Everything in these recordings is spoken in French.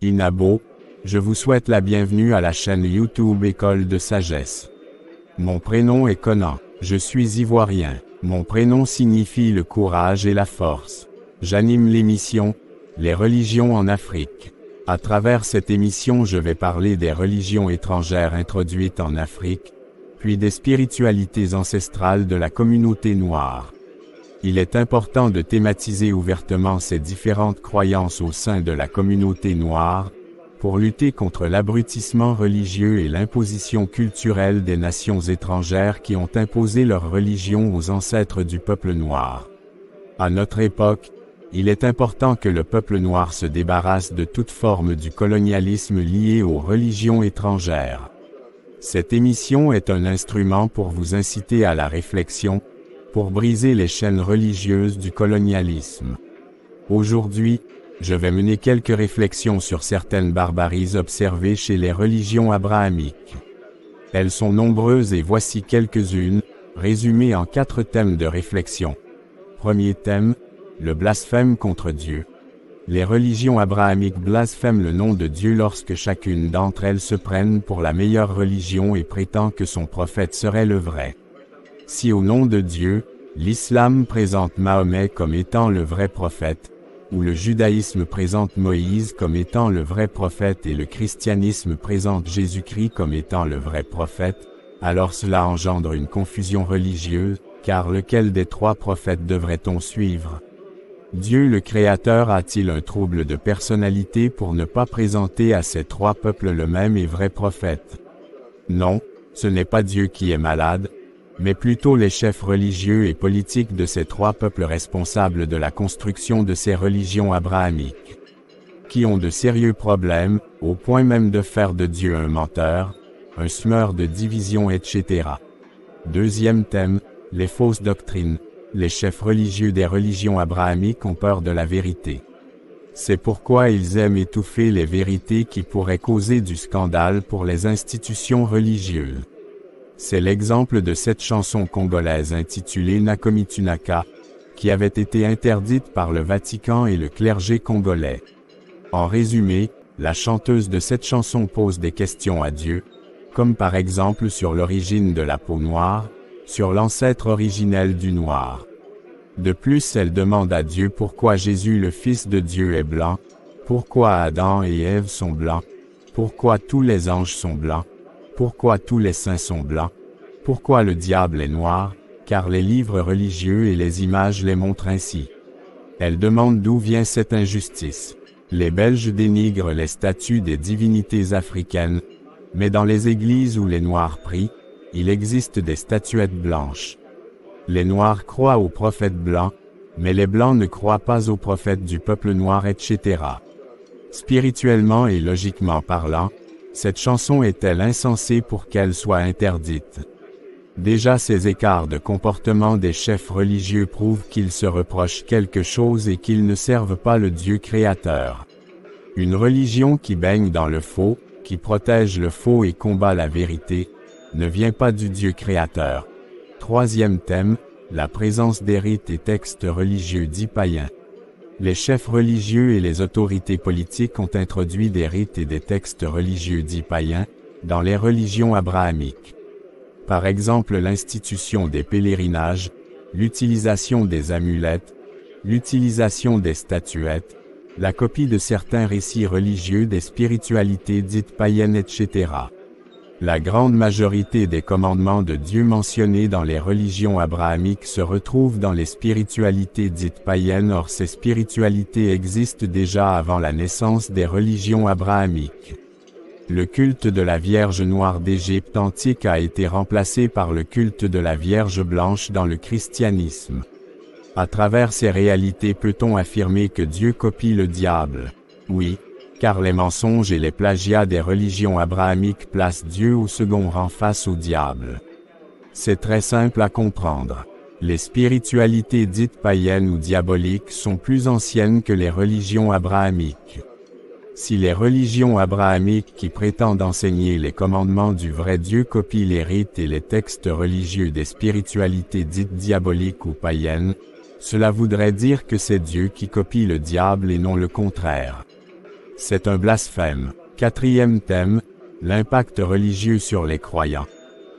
Inabo, je vous souhaite la bienvenue à la chaîne YouTube École de Sagesse. Mon prénom est Conan, je suis ivoirien. Mon prénom signifie le courage et la force. J'anime l'émission « Les religions en Afrique ». À travers cette émission je vais parler des religions étrangères introduites en Afrique, puis des spiritualités ancestrales de la communauté noire. Il est important de thématiser ouvertement ces différentes croyances au sein de la communauté noire, pour lutter contre l'abrutissement religieux et l'imposition culturelle des nations étrangères qui ont imposé leur religion aux ancêtres du peuple noir. À notre époque, il est important que le peuple noir se débarrasse de toute forme du colonialisme lié aux religions étrangères. Cette émission est un instrument pour vous inciter à la réflexion, pour briser les chaînes religieuses du colonialisme. Aujourd'hui, je vais mener quelques réflexions sur certaines barbaries observées chez les religions abrahamiques. Elles sont nombreuses et voici quelques-unes, résumées en 4 thèmes de réflexion. Premier thème, le blasphème contre Dieu. Les religions abrahamiques blasphèment le nom de Dieu lorsque chacune d'entre elles se prennent pour la meilleure religion et prétend que son prophète serait le vrai. Si au nom de Dieu, l'islam présente Mahomet comme étant le vrai prophète, ou le judaïsme présente Moïse comme étant le vrai prophète et le christianisme présente Jésus-Christ comme étant le vrai prophète, alors cela engendre une confusion religieuse, car lequel des 3 prophètes devrait-on suivre? Dieu le Créateur a-t-il un trouble de personnalité pour ne pas présenter à ces 3 peuples le même et vrai prophète? Non, ce n'est pas Dieu qui est malade, mais plutôt les chefs religieux et politiques de ces 3 peuples responsables de la construction de ces religions abrahamiques, qui ont de sérieux problèmes, au point même de faire de Dieu un menteur, un semeur de division, etc. Deuxième thème, les fausses doctrines. Les chefs religieux des religions abrahamiques ont peur de la vérité. C'est pourquoi ils aiment étouffer les vérités qui pourraient causer du scandale pour les institutions religieuses. C'est l'exemple de cette chanson congolaise intitulée Nakomitunaka, qui avait été interdite par le Vatican et le clergé congolais. En résumé, la chanteuse de cette chanson pose des questions à Dieu, comme par exemple sur l'origine de la peau noire, sur l'ancêtre originel du noir. De plus, elle demande à Dieu pourquoi Jésus le Fils de Dieu est blanc, pourquoi Adam et Ève sont blancs, pourquoi tous les anges sont blancs, pourquoi tous les saints sont blancs, pourquoi le diable est noir, car les livres religieux et les images les montrent ainsi. Elle demande d'où vient cette injustice. Les Belges dénigrent les statues des divinités africaines, mais dans les églises où les Noirs prient, il existe des statuettes blanches. Les Noirs croient aux prophètes blancs, mais les Blancs ne croient pas aux prophètes du peuple noir, etc. Spirituellement et logiquement parlant, cette chanson est-elle insensée pour qu'elle soit interdite? Déjà ces écarts de comportement des chefs religieux prouvent qu'ils se reprochent quelque chose et qu'ils ne servent pas le Dieu créateur. Une religion qui baigne dans le faux, qui protège le faux et combat la vérité, ne vient pas du Dieu créateur. Troisième thème, la présence des rites et textes religieux dits païens. Les chefs religieux et les autorités politiques ont introduit des rites et des textes religieux dits païens dans les religions abrahamiques. Par exemple l'institution des pèlerinages, l'utilisation des amulettes, l'utilisation des statuettes, la copie de certains récits religieux des spiritualités dites païennes, etc. La grande majorité des commandements de Dieu mentionnés dans les religions abrahamiques se retrouvent dans les spiritualités dites païennes. Or ces spiritualités existent déjà avant la naissance des religions abrahamiques. Le culte de la Vierge noire d'Égypte antique a été remplacé par le culte de la Vierge blanche dans le christianisme. À travers ces réalités peut-on affirmer que Dieu copie le diable? Oui. Car les mensonges et les plagiats des religions abrahamiques placent Dieu au second rang face au diable. C'est très simple à comprendre. Les spiritualités dites païennes ou diaboliques sont plus anciennes que les religions abrahamiques. Si les religions abrahamiques qui prétendent enseigner les commandements du vrai Dieu copient les rites et les textes religieux des spiritualités dites diaboliques ou païennes, cela voudrait dire que c'est Dieu qui copie le diable et non le contraire. C'est un blasphème. Quatrième thème, l'impact religieux sur les croyants.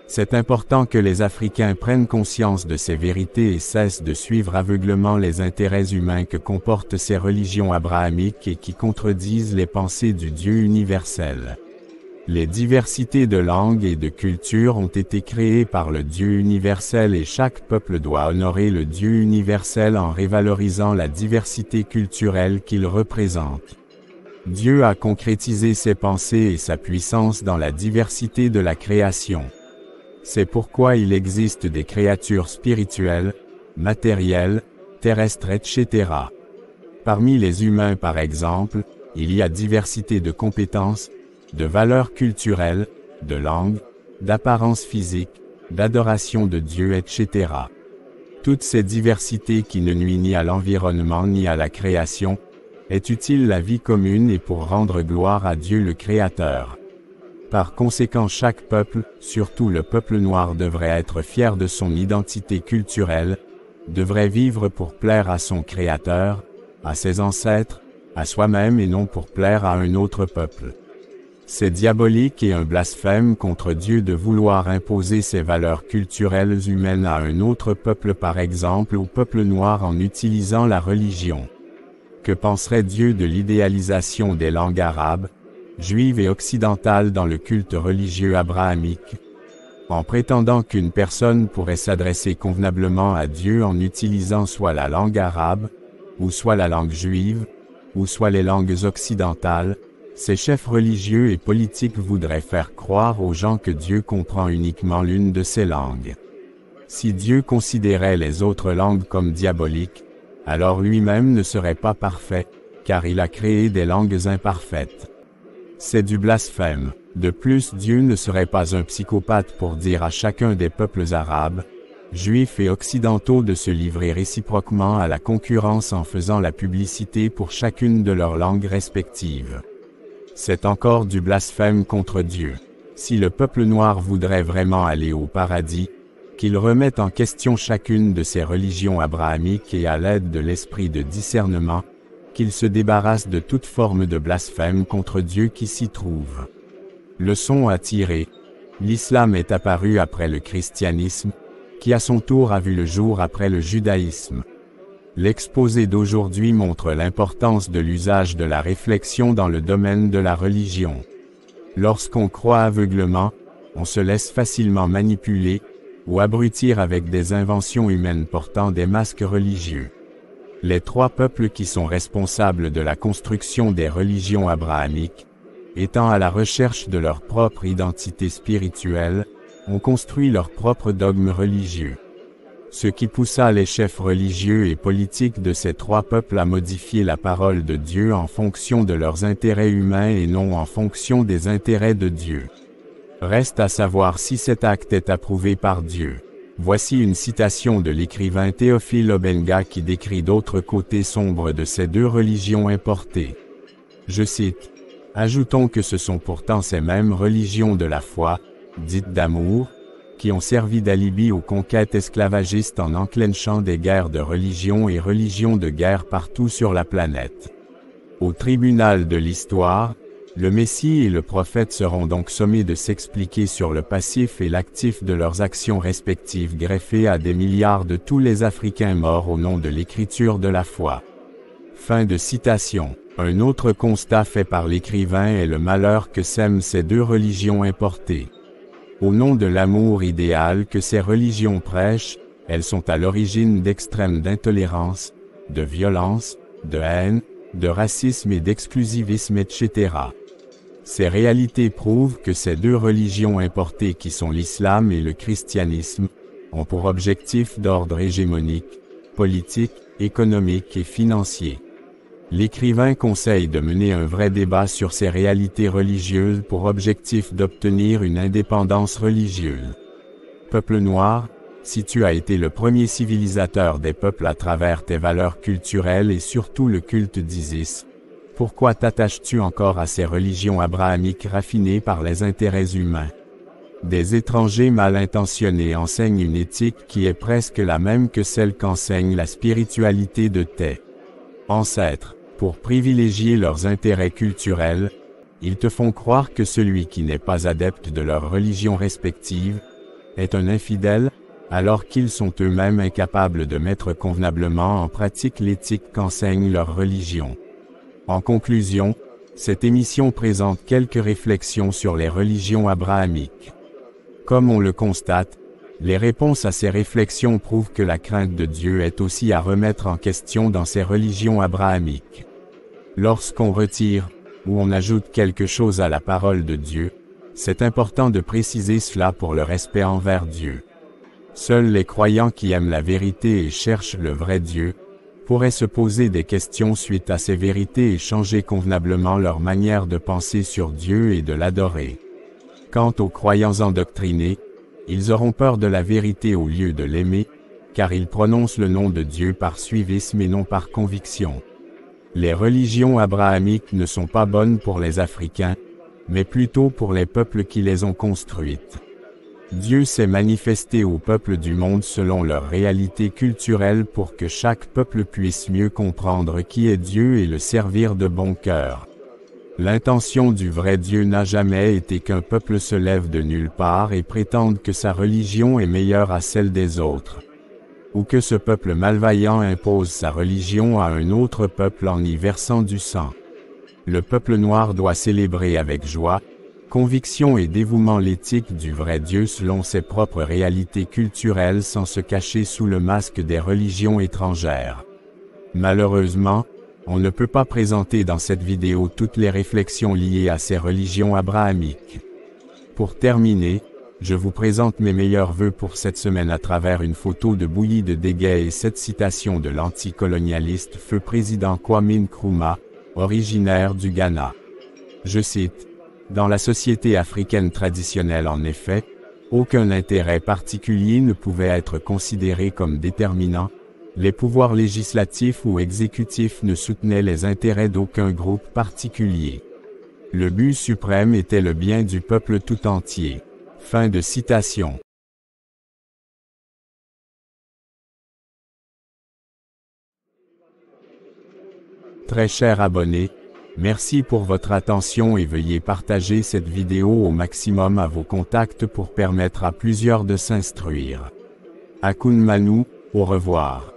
C'est important que les Africains prennent conscience de ces vérités et cessent de suivre aveuglément les intérêts humains que comportent ces religions abrahamiques et qui contredisent les pensées du Dieu universel. Les diversités de langues et de cultures ont été créées par le Dieu universel et chaque peuple doit honorer le Dieu universel en révalorisant la diversité culturelle qu'il représente. Dieu a concrétisé ses pensées et sa puissance dans la diversité de la création. C'est pourquoi il existe des créatures spirituelles, matérielles, terrestres, etc. Parmi les humains par exemple, il y a diversité de compétences, de valeurs culturelles, de langues, d'apparence physique, d'adoration de Dieu, etc. Toutes ces diversités qui ne nuisent ni à l'environnement ni à la création, est utile la vie commune et pour rendre gloire à Dieu le Créateur. Par conséquent, chaque peuple, surtout le peuple noir, devrait être fier de son identité culturelle, devrait vivre pour plaire à son Créateur, à ses ancêtres, à soi-même et non pour plaire à un autre peuple. C'est diabolique et un blasphème contre Dieu de vouloir imposer ses valeurs culturelles humaines à un autre peuple, par exemple au peuple noir, en utilisant la religion. Que penserait Dieu de l'idéalisation des langues arabes, juives et occidentales dans le culte religieux abrahamique? En prétendant qu'une personne pourrait s'adresser convenablement à Dieu en utilisant soit la langue arabe, ou soit la langue juive, ou soit les langues occidentales, ces chefs religieux et politiques voudraient faire croire aux gens que Dieu comprend uniquement l'une de ces langues. Si Dieu considérait les autres langues comme diaboliques, alors lui-même ne serait pas parfait, car il a créé des langues imparfaites. C'est du blasphème. De plus, Dieu ne serait pas un psychopathe pour dire à chacun des peuples arabes, juifs et occidentaux de se livrer réciproquement à la concurrence en faisant la publicité pour chacune de leurs langues respectives. C'est encore du blasphème contre Dieu. Si le peuple noir voudrait vraiment aller au paradis, qu'il remette en question chacune de ces religions abrahamiques et à l'aide de l'esprit de discernement, qu'il se débarrasse de toute forme de blasphème contre Dieu qui s'y trouve. Leçon à tirer. L'islam est apparu après le christianisme, qui à son tour a vu le jour après le judaïsme. L'exposé d'aujourd'hui montre l'importance de l'usage de la réflexion dans le domaine de la religion. Lorsqu'on croit aveuglément, on se laisse facilement manipuler, ou abrutir avec des inventions humaines portant des masques religieux. Les trois peuples qui sont responsables de la construction des religions abrahamiques, étant à la recherche de leur propre identité spirituelle, ont construit leur propre dogme religieux. Ce qui poussa les chefs religieux et politiques de ces trois peuples à modifier la parole de Dieu en fonction de leurs intérêts humains et non en fonction des intérêts de Dieu. Reste à savoir si cet acte est approuvé par Dieu. Voici une citation de l'écrivain Théophile Obenga qui décrit d'autres côtés sombres de ces deux religions importées. Je cite, « Ajoutons que ce sont pourtant ces mêmes religions de la foi, dites d'amour, qui ont servi d'alibi aux conquêtes esclavagistes en enclenchant des guerres de religion et religions de guerre partout sur la planète. Au tribunal de l'histoire, le Messie et le prophète seront donc sommés de s'expliquer sur le passif et l'actif de leurs actions respectives greffées à des milliards de tous les Africains morts au nom de l'écriture de la foi. » Fin de citation. Un autre constat fait par l'écrivain est le malheur que sèment ces deux religions importées. Au nom de l'amour idéal que ces religions prêchent, elles sont à l'origine d'extrêmes d'intolérance, de violence, de haine, de racisme et d'exclusivisme, etc. Ces réalités prouvent que ces deux religions importées qui sont l'islam et le christianisme, ont pour objectif d'ordre hégémonique, politique, économique et financier. L'écrivain conseille de mener un vrai débat sur ces réalités religieuses pour objectif d'obtenir une indépendance religieuse. Peuple noir, si tu as été le premier civilisateur des peuples à travers tes valeurs culturelles et surtout le culte d'Isis, pourquoi t'attaches-tu encore à ces religions abrahamiques raffinées par les intérêts humains? Des étrangers mal intentionnés enseignent une éthique qui est presque la même que celle qu'enseigne la spiritualité de tes ancêtres. Pour privilégier leurs intérêts culturels, ils te font croire que celui qui n'est pas adepte de leur religion respective est un infidèle, alors qu'ils sont eux-mêmes incapables de mettre convenablement en pratique l'éthique qu'enseigne leur religion. En conclusion, cette émission présente quelques réflexions sur les religions abrahamiques. Comme on le constate, les réponses à ces réflexions prouvent que la crainte de Dieu est aussi à remettre en question dans ces religions abrahamiques. Lorsqu'on retire, ou on ajoute quelque chose à la parole de Dieu, c'est important de préciser cela pour le respect envers Dieu. Seuls les croyants qui aiment la vérité et cherchent le vrai Dieu pourraient se poser des questions suite à ces vérités et changer convenablement leur manière de penser sur Dieu et de l'adorer. Quant aux croyants endoctrinés, ils auront peur de la vérité au lieu de l'aimer, car ils prononcent le nom de Dieu par suivisme et non par conviction. Les religions abrahamiques ne sont pas bonnes pour les Africains, mais plutôt pour les peuples qui les ont construites. Dieu s'est manifesté aux peuples du monde selon leur réalité culturelle pour que chaque peuple puisse mieux comprendre qui est Dieu et le servir de bon cœur. L'intention du vrai Dieu n'a jamais été qu'un peuple se lève de nulle part et prétende que sa religion est meilleure à celle des autres, ou que ce peuple malveillant impose sa religion à un autre peuple en y versant du sang. Le peuple noir doit célébrer avec joie, conviction et dévouement l'éthique du vrai Dieu selon ses propres réalités culturelles sans se cacher sous le masque des religions étrangères. Malheureusement, on ne peut pas présenter dans cette vidéo toutes les réflexions liées à ces religions abrahamiques. Pour terminer, je vous présente mes meilleurs vœux pour cette semaine à travers une photo de bouillie de Dégué et cette citation de l'anticolonialiste feu président Kwame Nkrumah, originaire du Ghana. Je cite: « Dans la société africaine traditionnelle en effet, aucun intérêt particulier ne pouvait être considéré comme déterminant, les pouvoirs législatifs ou exécutifs ne soutenaient les intérêts d'aucun groupe particulier. Le but suprême était le bien du peuple tout entier. » Fin de citation. Très chers abonnés, merci pour votre attention et veuillez partager cette vidéo au maximum à vos contacts pour permettre à plusieurs de s'instruire. Akun Manu, au revoir.